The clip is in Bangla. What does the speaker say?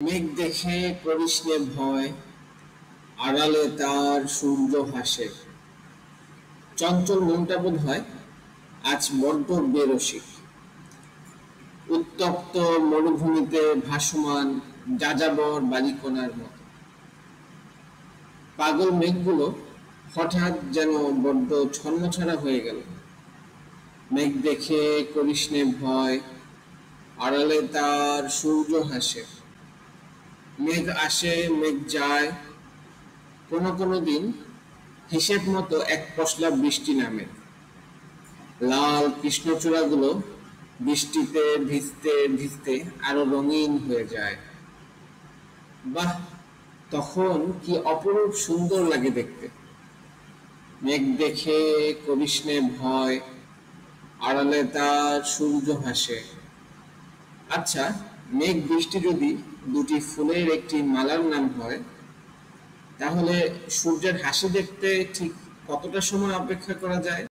মেঘ দেখে করিস নে ভয়, আড়ালে তার সূর্য হাসে। চঞ্চল মনটা বোধ হয় আজ বড্ড বেরসিক। উত্তপ্ত মরুভূমিতে ভাসমান যাযাবর বালিকণার মতো। পাগল মেঘগুলো হঠাৎ যেন বড্ড ছন্নছাড়া হয়ে গেল। মেঘ দেখে করিস নে ভয়, আড়ালে তার সূর্য হাসে। মেঘ আসে মেঘ যায়, কোনো কোনো দিন হিসেব মতো এক পশলা বৃষ্টি নামে। লাল কৃষ্ণচূড়াগুলো বৃষ্টিতে ভিজতে ভিজতে আরো রঙিন হয়ে যায়। বাহ, তখন কি অপরূপ সুন্দর লাগে দেখতে। মেঘ দেখে করিস নে ভয়, আড়ালে তার সূর্য হাসে। আচ্ছা, মেঘ বৃষ্টি যদি দুটি ফুলের একটি মালার নাম হয়, তাহলে সূর্যের হাসি দেখতে ঠিক কতটা সময় অপেক্ষা করা যায়?